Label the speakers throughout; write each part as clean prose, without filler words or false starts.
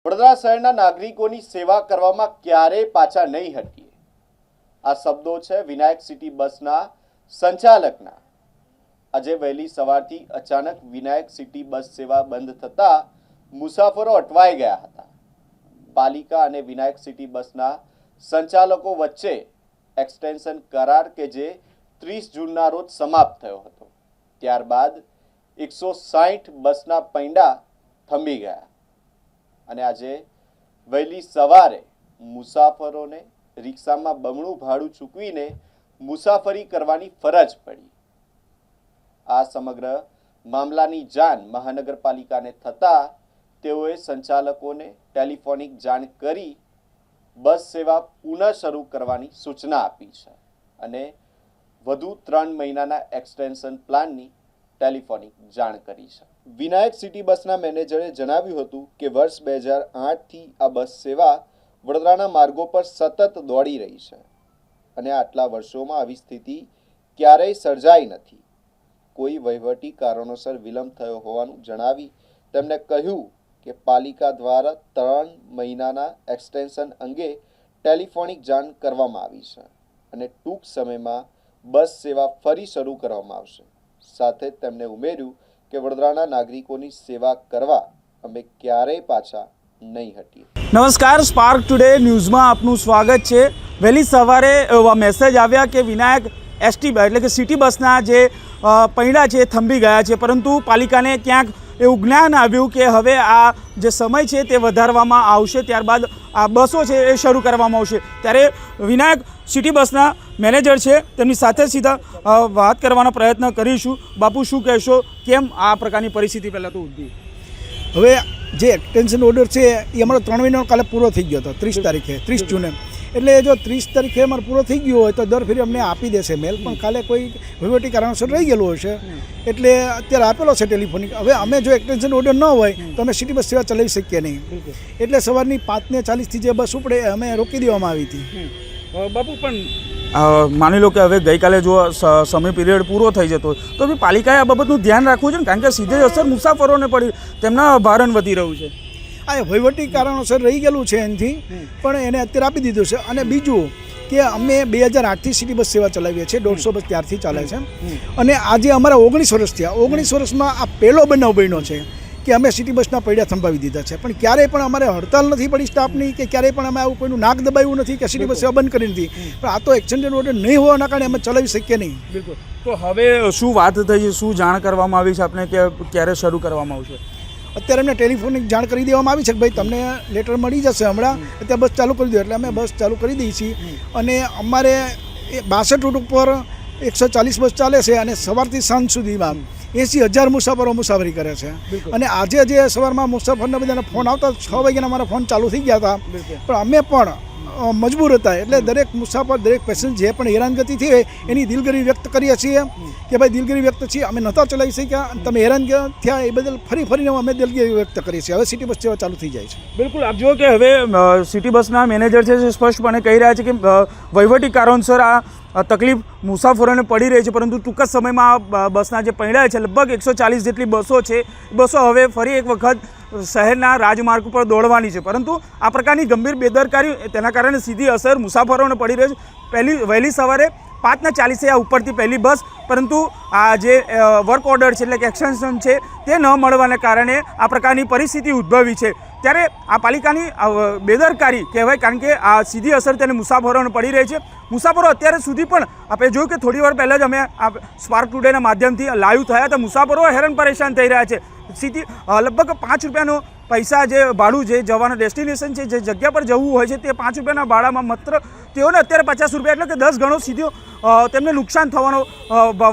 Speaker 1: વડોદરા શહેરના નાગરિકોની સેવા કરવામાં ક્યારેય પાછા નહીં હટીએ. આ શબ્દો છે વિનાયક સિટી બસના સંચાલકના. આજે વહેલી સવારથી અચાનક વિનાયક સિટી બસ સેવા બંધ થતા મુસાફરો અટવાઈ ગયા હતા. પાલિકા અને વિનાયક સિટી બસના સંચાલકો વચ્ચે એક્સટેન્શન કરાર કે જે 30 જૂનના રોજ સમાપ્ત થયો હતો. ત્યારબાદ 160 બસના પૈંડા થંભી ગયા અને આજે વહેલી સવારે મુસાફરોને રિક્ષામાં બમણું ભાડું ચૂકવીને મુસાફરી કરવાની ફરજ પડી. આ સમગ્ર મામલાની જાણ મહાનગરપાલિકાને થતા તેઓએ સંચાલકોને ટેલિફોનિક જાણ કરી બસ સેવા પુનઃ શરૂ કરવાની સૂચના આપી છે અને વધુ 3 મહિનાના એક્સટેન્શન પ્લાનની ટેલિફોનિક જાણ કરી છે. વિનાયક સિટી બસના મેનેજરે જણાવ્યું હતું કે વર્ષ 2008થી આ બસ સેવા વડોદરાના માર્ગો પર સતત દોડી રહી છે અને આટલા વર્ષોમાં આવી સ્થિતિ ક્યારેય સર્જાઈ નથી. કોઈ વહીવટી કારણોસર વિલંબ થયો હોવાનું જણાવી તેમણે કહ્યું કે પાલિકા દ્વારા 3 મહિનાના એક્સટેન્શન અંગે ટેલિફોનિક જાણ કરવામાં આવી છે અને ટૂંક સમયમાં બસ સેવા ફરી શરૂ કરવામાં આવશે. સાથે તેમણે ઉમેર્યું કે વડોદરાના નાગરિકોની સેવા કરવા અમે ક્યારેય પાછા નહીં હટીએ.
Speaker 2: નમસ્કાર, સ્પાર્ક ટુડે ન્યૂઝમાં આપનું સ્વાગત છે. વહેલી સવારે એવા મેસેજ આવ્યા કે વિનાયક એસટી એટલે કે સિટી બસના જે પૈડા છે એ થંભી ગયા છે, પરંતુ પાલિકાને ક્યાંક એવું જ્ઞાન આવ્યું કે હવે આ જે સમય છે તે વધારવામાં આવશે, ત્યારબાદ આ બસો છે એ શરૂ કરવામાં આવશે. ત્યારે વિનાયક સિટી બસના મેનેજર છે તેમની સાથે સીધા વાત કરવાનો પ્રયત્ન કરીશું. બાપુ, શું કહેશો, કેમ આ પ્રકારની પરિસ્થિતિ પહેલાં તો ઊભી?
Speaker 3: હવે જે એક્સટેન્શન ઓર્ડર છે એ અમારો 3 મહિનાનો કાલે પૂરો થઈ ગયો હતો 30 તારીખે 30 જૂને. એટલે જો 30 તારીખે અમારે પૂરો થઈ ગયો હોય તો દર ફેરી અમને આપી દેશે મેલ, પણ કાલે કોઈ વહીવટી કારણોસર રહી ગયેલું હશે એટલે અત્યારે આપેલો છે ટેલિફોનિક. હવે અમે જો એક્સટેન્શન ઓર્ડર ન હોય તો અમે સિટી બસ સેવા ચલાવી શકીએ નહીં. એટલે સવારની 5:40થી જે બસ ઉપડે અમે રોકી દેવામાં આવી હતી.
Speaker 2: બાપુ, પણ માની લો કે હવે ગઈકાલે જો સમય પીરિયડ પૂરો થઈ જતો તો બી પાલિકાએ આ બાબતનું ધ્યાન રાખવું છે ને, કારણ કે સીધે અસર મુસાફરોને પડી, તેમના ભારણ વધી રહ્યું છે.
Speaker 3: આ વહીવટી કારણોસર રહી ગયેલું છે એનાથી, પણ એને અત્યારે આપી દીધું છે. અને બીજું કે અમે 2008થી સિટી બસ સેવા ચલાવીએ છીએ, 150 બસ ત્યારથી ચાલે છે. અને આજે અમારા 19 વર્ષ થયા. 19 વર્ષમાં આ પહેલો બનાવ બન્યો છે કે અમે સિટી બસના પૈડા થંભાવી દીધા છે. પણ ક્યારેય પણ અમારે હડતાલ નથી પડી સ્ટાફની, કે ક્યારેય પણ અમે આવું કોઈનું નાક દબાવ્યું નથી કે સિટી બસ સેવા બંધ કરી નથી. પણ આ તો એક્સટેન્શન ઓર્ડર નહીં હોવાના કારણે અમે ચલાવી શકીએ નહીં.
Speaker 2: બિલકુલ. તો હવે શું વાત થઈ છે, શું જાણ કરવામાં આવી છે આપને કે ક્યારે શરૂ કરવામાં આવશે?
Speaker 3: અત્યારે અમને ટેલિફોનિક જાણ કરી દેવામાં આવી છે કે ભાઈ તમને લેટર મળી જશે હમણાં, અત્યારે બસ ચાલુ કરી દો. એટલે અમે બસ ચાલુ કરી દઈએ છીએ. અને અમારે 62 રૂટ ઉપર 140 બસ ચાલે છે અને સવારથી સાંજ સુધીમાં 80,000 મુસાફરો મુસાફરી કરે છે. અને આજે જે સવારમાં મુસાફરના બધાને ફોન આવતા 6 વાગ્યાના અમારા ફોન ચાલુ થઈ ગયા હતા, પણ અમે પણ મજબૂર હતા. એટલે દરેક મુસાફર, દરેક પેસેન્જર જે પણ હેરાનગતિ થઈ હોય એની દિલગીરી વ્યક્ત કરીએ છીએ કે ભાઈ દિલગીરી વ્યક્ત છીએ, અમે નહોતા ચલાવી શક્યા, તમે હેરાન થયા એ બદલ ફરીને અમે દિલગીરી વ્યક્ત કરીએ છીએ. હવે સિટી બસ સેવા ચાલુ થઈ જાય છે.
Speaker 2: બિલકુલ. આપ જુઓ કે હવે સિટી બસના મેનેજર છે જે સ્પષ્ટપણે કહી રહ્યા છે કે વહીવટી કારણોસર આ તકલીફ મુસાફરોને પડી રહી છે, પરંતુ ટૂંક જ સમયમાં બસના જે પૈડા છે લગભગ 140 જેટલી બસો છે, બસો હવે ફરી એક વખત શહેરના રાજમાર્ગ પર દોડવાની છે. પરંતુ આ પ્રકારની ગંભીર બેદરકારી, તેના કારણે સીધી અસર મુસાફરોને પડી રહી છે. વહેલી સવારે 5:40 આ ઉપરથી પહેલી બસ, પરંતુ આ જે વર્ક ઓર્ડર છે એટલે કે એક્સટેન્શન છે તે ન મળવાને કારણે આ પ્રકારની પરિસ્થિતિ ઉદ્ભવી છે. ત્યારે આ પાલિકાની બેદરકારી કહેવાય, કારણ કે આ સીધી અસર તેને મુસાફરોને પડી રહી છે. મુસાફરો અત્યારે સુધી પણ આપણે જોયું કે થોડી વાર પહેલાં જ અમે આ સ્પાર્ક ટુડેના માધ્યમથી લાઈવ થયા હતા. મુસાફરો હેરાન પરેશાન થઈ રહ્યા છે. સીધી લગભગ 5 રૂપિયાનો પૈસા જે ભાડું જે જવાનું ડેસ્ટિનેશન છે, જે જગ્યા પર જવું હોય છે, તે 5 રૂપિયાના ભાડામાં માત્ર તેઓને અત્યારે 50 રૂપિયા એટલે કે 10 ગણો સીધો તેમને નુકસાન થવાનો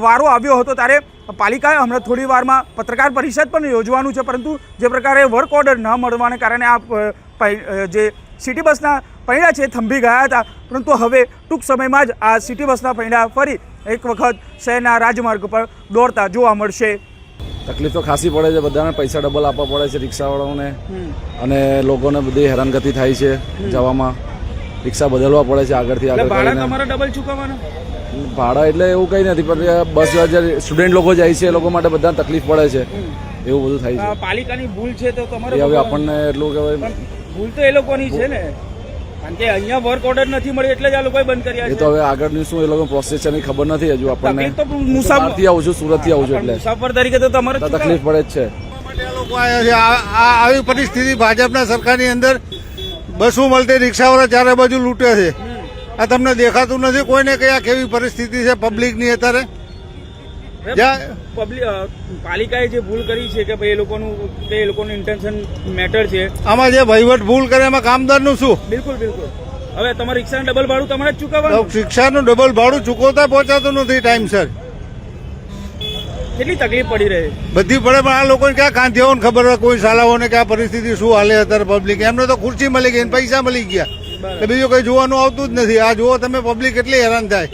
Speaker 2: વારો આવ્યો હતો. ત્યારે પાલિકાએ હમણાં થોડી વારમાં પત્રકાર પરિષદ પણ યોજવાનું છે, પરંતુ જે પ્રકારે વર્ક ઓર્ડર ન મળવાને કારણે આ જે સિટી બસના પૈડા છે થંભી ગયા હતા, પરંતુ હવે ટૂંક સમયમાં જ આ સિટી બસના પૈડા ફરી એક વખત શહેરના રાજમાર્ગ પર દોડતા જોવા મળશે.
Speaker 4: તકલીફ તો ખાસી પડે છે, બધાને પૈસા ડબલ આપવા પડે છે રિક્ષાવાળાઓને, અને લોકોને બધી હેરાનગતિ થાય છે જવામાં. રિક્ષા બદલવા પડે છે આગળથી આગળ.
Speaker 2: તમારે ડબલ ચૂકવવાનું
Speaker 4: ભાડા એટલે એવું કંઈ નથી, પણ બસ સ્ટુડન્ટ લોકો જાય છે એ લોકો માટે બધાને તકલીફ પડે છે, એવું બધું થાય છે.
Speaker 2: પાલિકાની ભૂલ છે તો તમારે
Speaker 4: હવે આપણને એટલું કહેવાય
Speaker 2: ભૂલ તો એ લોકોની છે ને, કારણ કે અહીંયા વર્ક ઓર્ડર નથી મળ્યો એટલે જ આ લોકોએ બંધ કર્યા
Speaker 4: એ
Speaker 2: છે.
Speaker 4: તો હવે આગળની શું એ લોકો પ્રોસેસ છે એની ખબર નથી હજુ આપણને.
Speaker 2: તકલીફ તો મુસાફર
Speaker 4: બહારથી આવું છું, સુરતથી આવું છું
Speaker 2: પણ
Speaker 4: એટલે
Speaker 2: મુસાફર તરીકે તો તમારે
Speaker 4: તો તકલીફ પડે જ છે.
Speaker 5: માટે આ લોકો આવ્યા છે. આવી પરિસ્થિતિ ભાજપના સરકારની અંદર બસો મળતી રિક્ષાવાળા ચારે બાજુ લૂંટે છે. આ તમને દેખાતું નથી કોઈને કે આ કેવી પરિસ્થિતિ છે પબ્લિકની અત્યારે?
Speaker 2: પબ્લિક પાલિકાએ જે ભૂલ કરી છે કે ભાઈ એ લોકોનું ઇન્ટેન્શન મેટર છે.
Speaker 5: આમાં જે વહીવટ ભૂલ કરે એમાં કામદારનું શું?
Speaker 2: બિલકુલ બિલકુલ. હવે તમારા રિક્ષાનું ડબલ ભાડું તમારે જ ચૂકવવાનું.
Speaker 5: શિક્ષાનું ડબલ ભાડું ચૂકવતા પહોંચાતું નથી ટાઈમસર.
Speaker 2: કેટલી તકલીફ પડી રહી.
Speaker 5: બધી પડે પણ આ લોકોને ક્યાં કાંધ્યાઓને ખબર હોય કોઈ સાલાઓને કે આ પરિસ્થિતિ શું હાલે અત્યારે પબ્લિક. એમને તો ખુરશી મળી ગઈ ને પૈસા મળી ગયા એટલે બીજું કઈ જોવાનું આવતું જ નથી. આ જુઓ તમે પબ્લિક કેટલી હેરાન થાય.